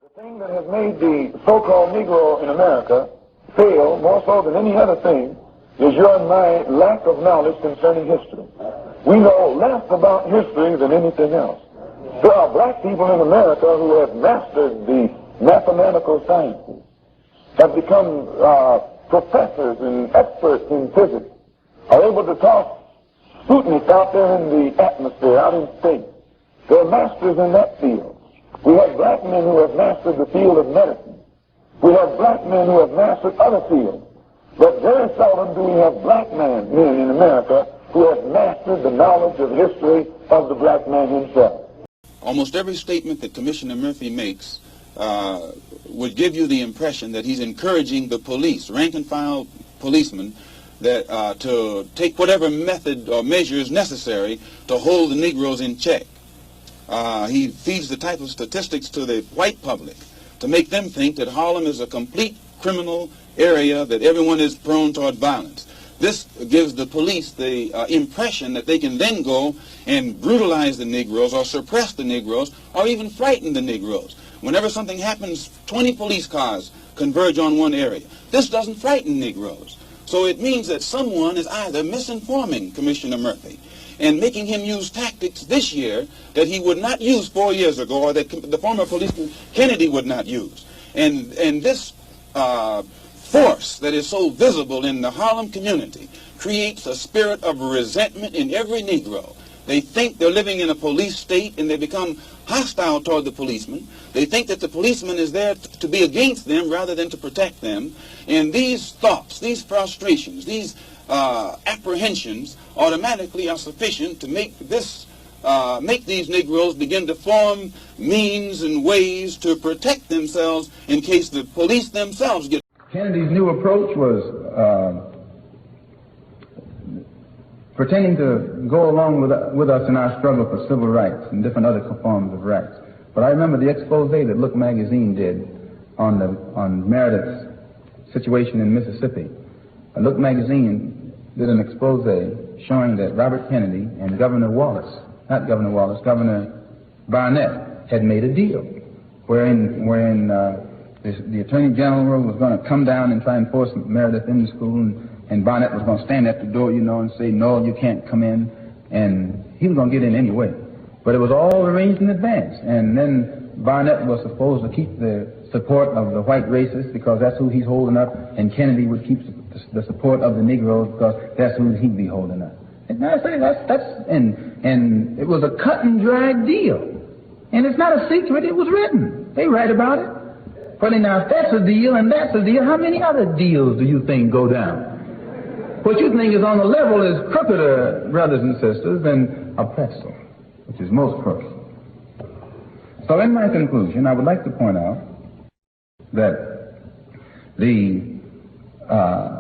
The thing that has made the so-called Negro in America fail more so than any other thing is your and my lack of knowledge concerning history. We know less about history than anything else. There are black people in America who have mastered the mathematical sciences, have become professors and experts in physics, are able to toss Sputnik out there in the atmosphere, out in space. They're masters in that field. We have black men who have mastered the field of medicine. We have black men who have mastered other fields. But very seldom do we have black men in America who have mastered the knowledge of history of the black man himself. Almost every statement that Commissioner Murphy makes would give you the impression that he's encouraging the police, rank-and-file policemen, that to take whatever method or measures necessary to hold the Negroes in check. He feeds the type of statistics to the white public to make them think that Harlem is a complete criminal area, that everyone is prone toward violence. This gives the police the impression that they can then go and brutalize the Negroes or suppress the Negroes or even frighten the Negroes. Whenever something happens, 20 police cars converge on one area. This doesn't frighten Negroes. So it means that someone is either misinforming Commissioner Murphy and making him use tactics this year that he would not use 4 years ago, or that the former policeman Kennedy would not use. And this force that is so visible in the Harlem community creates a spirit of resentment in every Negro. They think they're living in a police state, and they become hostile toward the policeman. They think that the policeman is there to be against them rather than to protect them. And these thoughts, these frustrations, these apprehensions automatically are sufficient to make these Negroes begin to form means and ways to protect themselves in case the police themselves get. Kennedy's new approach was pretending to go along with us in our struggle for civil rights and different other forms of rights. But I remember the expose that Look magazine did on Meredith's situation in Mississippi. Look magazine did an expose showing that Robert Kennedy and Governor Barnett had made a deal wherein the Attorney General was going to come down and try and force Meredith into school, and Barnett was going to stand at the door, and say, no, you can't come in, and he was going to get in anyway. But it was all arranged in advance, and then Barnett was supposed to keep the support of the white racists because that's who he's holding up, and Kennedy would keep the support of the Negroes because that's who he'd be holding up. And I say and it was a cut and dried deal. And it's not a secret, it was written. They write about it. But now, if that's a deal and that's a deal, how many other deals do you think go down? What you think is on the level is crookeder, brothers and sisters, than a pretzel, which is most crooked. So in my conclusion, I would like to point out that the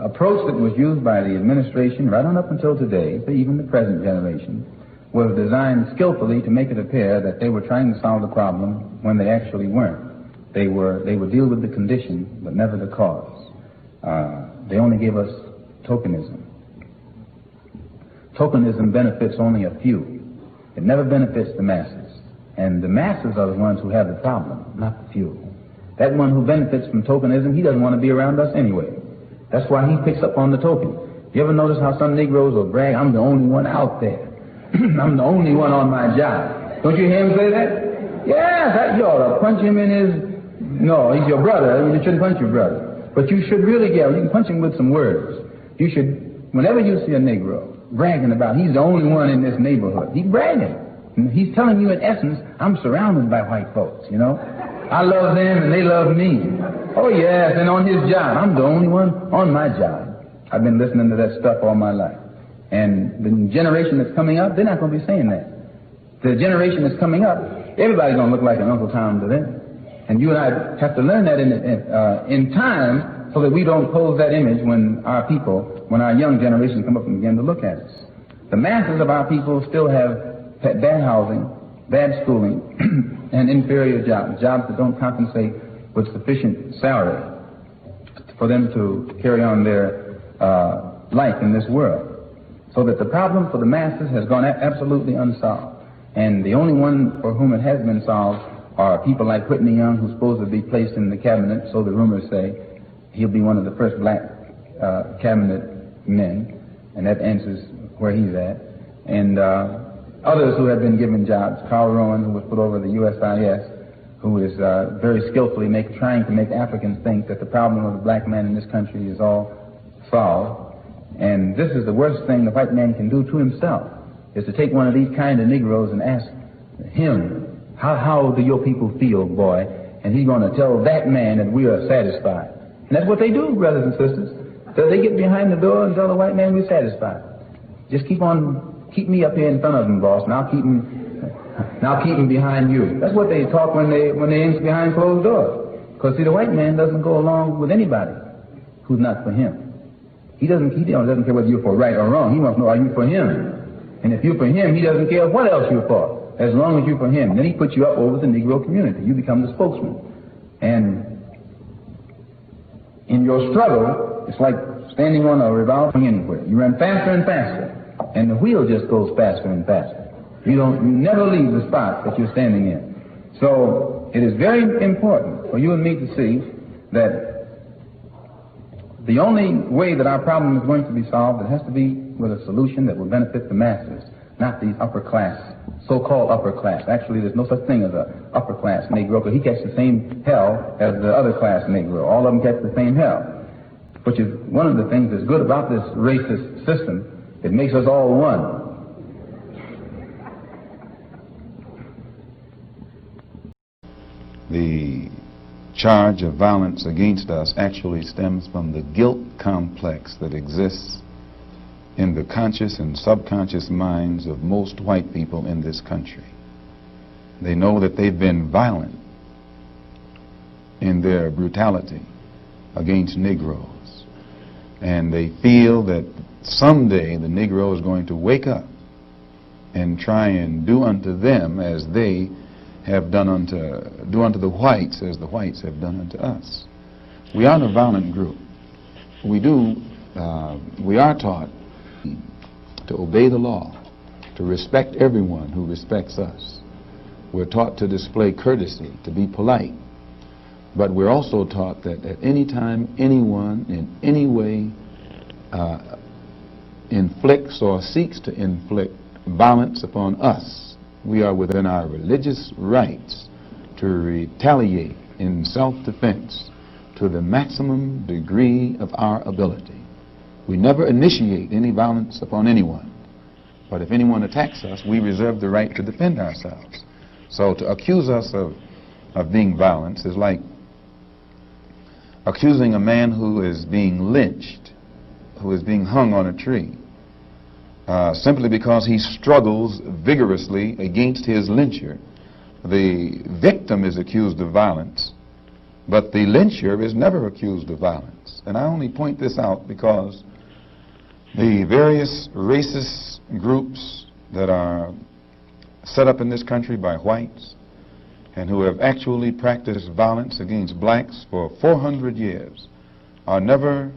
approach that was used by the administration right on up until today, even the present generation, was designed skillfully to make it appear that they were trying to solve the problem when they actually weren't. They would deal with the condition, but never the cause. They only gave us tokenism. Tokenism benefits only a few. It never benefits the masses. And the masses are the ones who have the problem, not the few. That one who benefits from tokenism, he doesn't want to be around us anyway. That's why he picks up on the token. You ever notice how some Negroes will brag, I'm the only one out there. I'm the only one on my job. Don't you hear him say that? Yeah, you ought to punch him in his... No, he's your brother. You shouldn't punch your brother. But you should really you can punch him with some words. You should, whenever you see a Negro bragging about he's the only one in this neighborhood, he's bragging. He's telling you in essence, I'm surrounded by white folks, I love them and they love me. Oh yes, and on his job, I'm the only one on my job. I've been listening to that stuff all my life. And the generation that's coming up, they're not going to be saying that. The generation that's coming up, everybody's going to look like an Uncle Tom to them. And you and I have to learn that in time so that we don't pose that image when our young generation come up and begin to look at us. The masses of our people still have bad housing, bad schooling, and inferior jobs that don't compensate with sufficient salary for them to carry on their life in this world. So that the problem for the masses has gone absolutely unsolved. And the only one for whom it has been solved or people like Whitney Young, who's supposed to be placed in the cabinet, so the rumors say. He'll be one of the first black cabinet men, and that answers where he's at. And others who have been given jobs, Carl Rowan, who was put over the USIS, who is very skillfully trying to make Africans think that the problem of the black man in this country is all solved. And this is the worst thing the white man can do to himself, is to take one of these kind of Negroes and ask him, how do your people feel, boy? And he's going to tell that man that we are satisfied. And that's what they do, brothers and sisters. So they get behind the door and tell the white man we're satisfied. Just keep me up here in front of them, boss, and I'll keep him behind you. That's what they talk when they ain't behind closed doors. Because see, the white man doesn't go along with anybody who's not for him. He doesn't care whether you're for right or wrong. He wants to know, are you for him? And if you're for him, he doesn't care what else you're for, as long as you're for him. Then he puts you up over the Negro community. You become the spokesman. And in your struggle, it's like standing on a revolver anywhere. You run faster and faster, and the wheel just goes faster and faster. You never leave the spot that you're standing in. So it is very important for you and me to see that the only way that our problem is going to be solved, it has to be with a solution that will benefit the masses, not these upper class, so-called upper class. Actually, there's no such thing as an upper class Negro, because he gets the same hell as the other class Negro. All of them get the same hell, which is one of the things that's good about this racist system. It makes us all one. The charge of violence against us actually stems from the guilt complex that exists in the conscious and subconscious minds of most white people in this country. They know that they've been violent in their brutality against Negroes, and they feel that someday the Negro is going to wake up and try and do unto them as they have done do unto the whites as the whites have done unto us. We aren't a violent group. We are taught to obey the law, to respect everyone who respects us. We're taught to display courtesy, to be polite. But we're also taught that at any time anyone in any way inflicts or seeks to inflict violence upon us, we are within our religious rights to retaliate in self-defense to the maximum degree of our ability. We never initiate any violence upon anyone, but if anyone attacks us, we reserve the right to defend ourselves. So to accuse us of being violent is like accusing a man who is being lynched, who is being hung on a tree, simply because he struggles vigorously against his lyncher. The victim is accused of violence, but the lyncher is never accused of violence. And I only point this out because the various racist groups that are set up in this country by whites and who have actually practiced violence against blacks for 400 years are never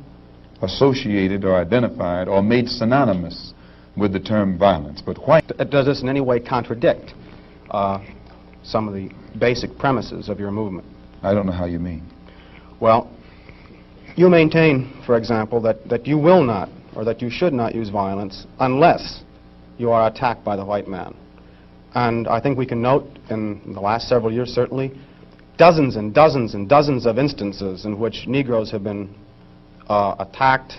associated or identified or made synonymous with the term violence. But white... Does this in any way contradict some of the basic premises of your movement? I don't know how you mean. Well, you maintain, for example, that you will not, or that you should not use violence unless you are attacked by the white man. And I think we can note in the last several years, certainly, dozens and dozens and dozens of instances in which Negroes have been attacked,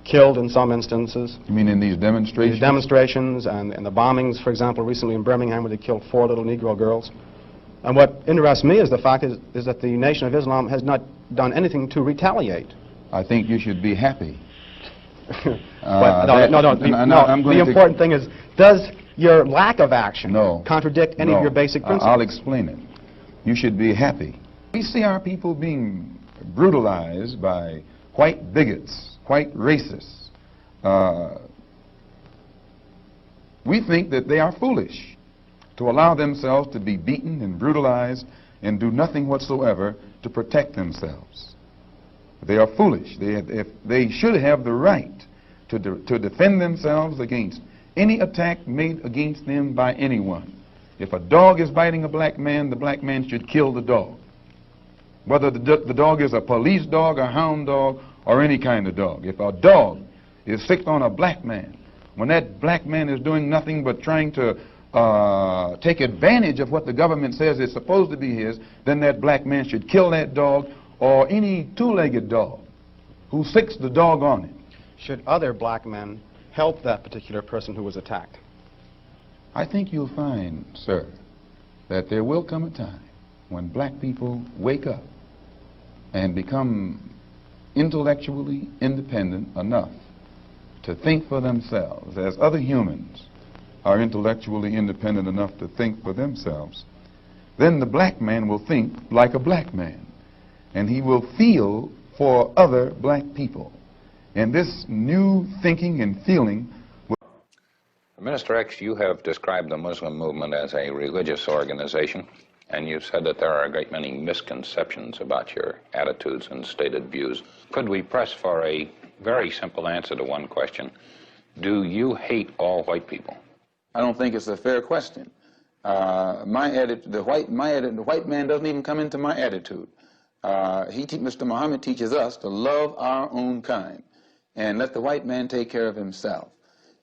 killed in some instances. You mean in these demonstrations? These demonstrations and the bombings, for example, recently in Birmingham, where they killed 4 little Negro girls. And what interests me is the fact is that the Nation of Islam has not done anything to retaliate. I think you should be happy. The important thing is, does your lack of action contradict any of your basic principles? I'll explain it. You should be happy. We see our people being brutalized by white bigots, white racists. We think that they are foolish to allow themselves to be beaten and brutalized and do nothing whatsoever to protect themselves. They are foolish. They should have the right to defend themselves against any attack made against them by anyone. If a dog is biting a black man, the black man should kill the dog. Whether the dog is a police dog, a hound dog, or any kind of dog. If a dog is sick on a black man, when that black man is doing nothing but trying to take advantage of what the government says is supposed to be his, then that black man should kill that dog, or any two-legged dog who sicks the dog on him. Should other black men help that particular person who was attacked? I think you'll find, sir, that there will come a time when black people wake up and become intellectually independent enough to think for themselves, as other humans are intellectually independent enough to think for themselves. Then the black man will think like a black man, and he will feel for other black people. And this new thinking and feeling will... Minister X, you have described the Muslim movement as a religious organization, and you've said that there are a great many misconceptions about your attitudes and stated views. Could we press for a very simple answer to one question? Do you hate all white people? I don't think it's a fair question. The white man doesn't even come into my attitude. Mr. Muhammad teaches us to love our own kind and let the white man take care of himself.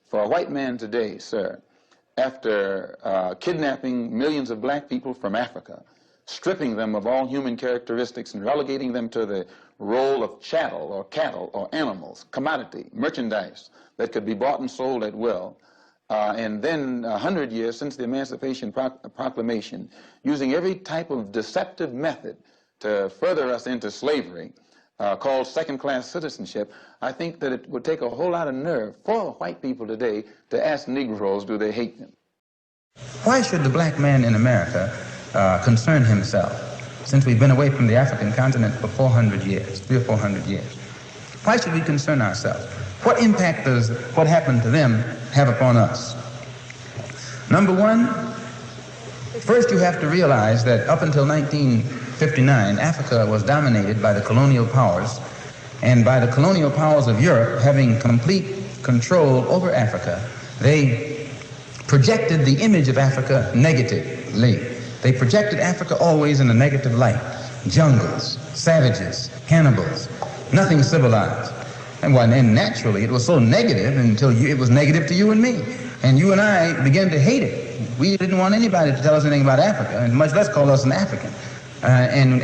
For a white man today, sir, after kidnapping millions of black people from Africa, stripping them of all human characteristics and relegating them to the role of chattel or cattle or animals, commodity, merchandise that could be bought and sold at will, and then 100 years since the Emancipation Proclamation, using every type of deceptive method to further us into slavery, called second-class citizenship, I think that it would take a whole lot of nerve for white people today to ask Negroes, do they hate them? Why should the black man in America concern himself, since we've been away from the African continent for 400 years, 300 or 400 years? Why should we concern ourselves? What impact does what happened to them have upon us? Number one, first you have to realize that up until 1959, Africa was dominated by the colonial powers, and by the colonial powers of Europe having complete control over Africa, they projected the image of Africa negatively. They projected Africa always in a negative light. Jungles, savages, cannibals, nothing civilized. And naturally it was so negative until it was negative to you and me. And you and I began to hate it. We didn't want anybody to tell us anything about Africa, and much less call us an African. And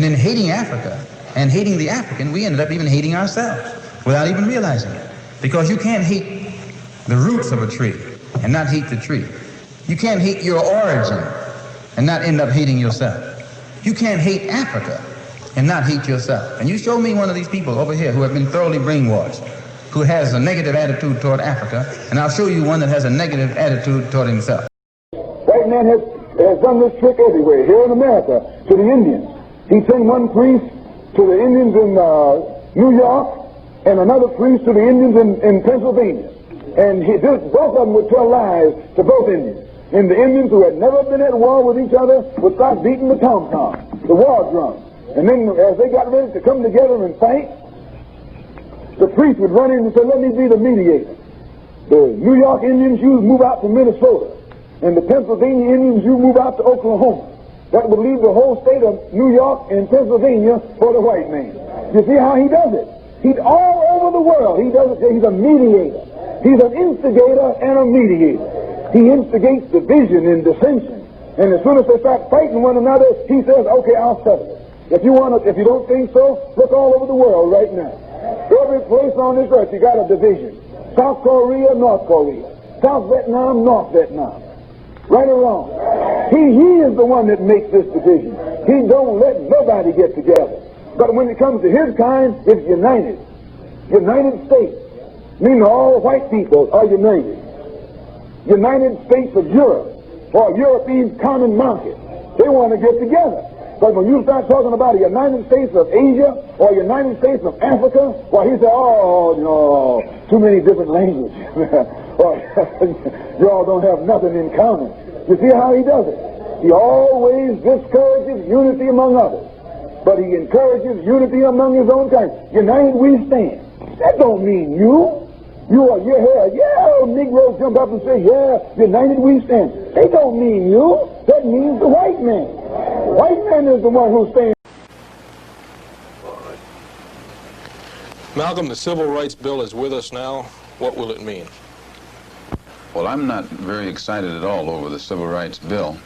in hating Africa and hating the African, we ended up even hating ourselves without even realizing it. Because you can't hate the roots of a tree and not hate the tree. You can't hate your origin and not end up hating yourself. You can't hate Africa and not hate yourself. And you show me one of these people over here who have been thoroughly brainwashed, who has a negative attitude toward Africa, and I'll show you one that has a negative attitude toward himself. White man has done this trick everywhere. Here in America, to the Indians. He sent one priest to the Indians in New York and another priest to the Indians in Pennsylvania. And both of them would tell lies to both Indians. And the Indians who had never been at war with each other would start beating the tom-tom, the war drum. And then as they got ready to come together and fight, the priest would run in and say, let me be the mediator. The New York Indians, you move out to Minnesota. And the Pennsylvania Indians, you move out to Oklahoma. That would leave the whole state of New York and Pennsylvania for the white man. You see how he does it? He's all over the world. He does it. He's a mediator. He's an instigator and a mediator. He instigates division and dissension. And as soon as they start fighting one another, he says, okay, I'll settle it. If you don't think so, look all over the world right now. Every place on this earth, you got a division. South Korea, North Korea. South Vietnam, North Vietnam. Right or wrong? He is the one that makes this division. He don't let nobody get together. But when it comes to his kind, it's united. United States. Meaning all white people are united. United States of Europe, or European Common Market. They want to get together. But when you start talking about a United States of Asia or United States of Africa, well, he said, oh, no, too many different languages. Y'all don't have nothing in common. You see how he does it? He always discourages unity among others, but he encourages unity among his own kind. United we stand. That don't mean you. Your hair, yeah, Negroes jump up and say, yeah, united we stand. They don't mean you. That means the white man. The white man is the one who stands. Malcolm, the Civil Rights Bill is with us now. What will it mean? Well, I'm not very excited at all over the Civil Rights Bill,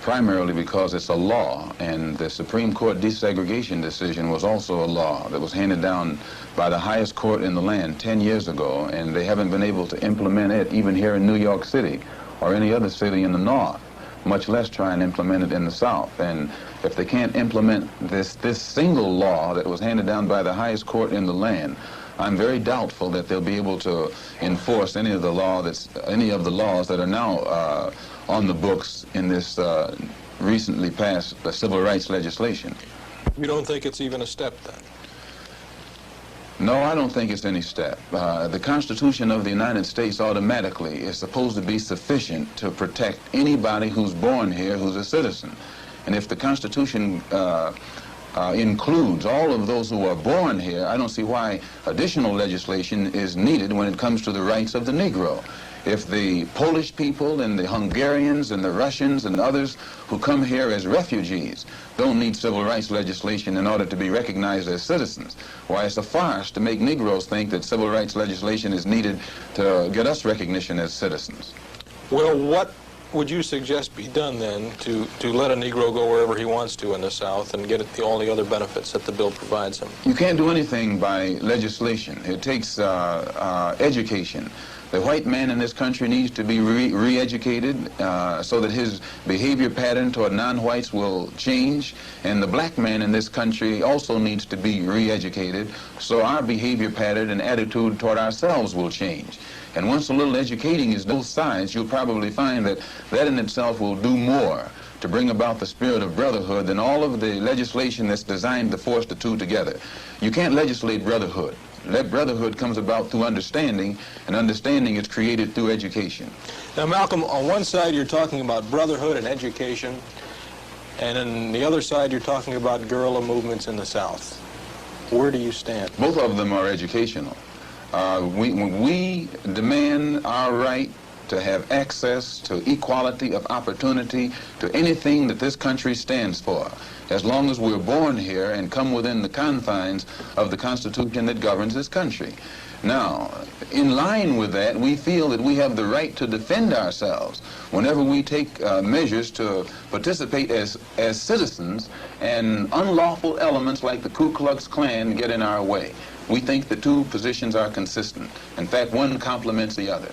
primarily because it's a law, and the Supreme Court desegregation decision was also a law that was handed down by the highest court in the land 10 years ago, and they haven't been able to implement it even here in New York City or any other city in the North, much less try and implement it in the South. And if they can't implement this single law that was handed down by the highest court in the land, I'm very doubtful that they'll be able to enforce any of the laws that are now on the books in this recently passed civil rights legislation. You don't think it's even a step, then? No, I don't think it's any step. The Constitution of the United States automatically is supposed to be sufficient to protect anybody who's born here who's a citizen. And if the Constitution includes all of those who are born here, I don't see why additional legislation is needed when it comes to the rights of the Negro. If the Polish people and the Hungarians and the Russians and others who come here as refugees don't need civil rights legislation in order to be recognized as citizens, why, it's a farce to make Negroes think that civil rights legislation is needed to get us recognition as citizens. Well, what would you suggest be done then to let a Negro go wherever he wants to in the South and get all the other benefits that the bill provides him? You can't do anything by legislation. It takes education. The white man in this country needs to be re-educated so that his behavior pattern toward non-whites will change, and the black man in this country also needs to be re-educated so our behavior pattern and attitude toward ourselves will change. And once a little educating is both sides, you'll probably find that that in itself will do more to bring about the spirit of brotherhood than all of the legislation that's designed to force the two together. You can't legislate brotherhood. That brotherhood comes about through understanding, and understanding is created through education. Now, Malcolm, on one side you're talking about brotherhood and education, and on the other side you're talking about guerrilla movements in the South. Where do you stand? Both of them are educational. We demand our right to have access to equality of opportunity to anything that this country stands for, as long as we're born here and come within the confines of the Constitution that governs this country. Now, in line with that, we feel that we have the right to defend ourselves whenever we take measures to participate as citizens and unlawful elements like the Ku Klux Klan get in our way. We think the two positions are consistent. In fact, one complements the other.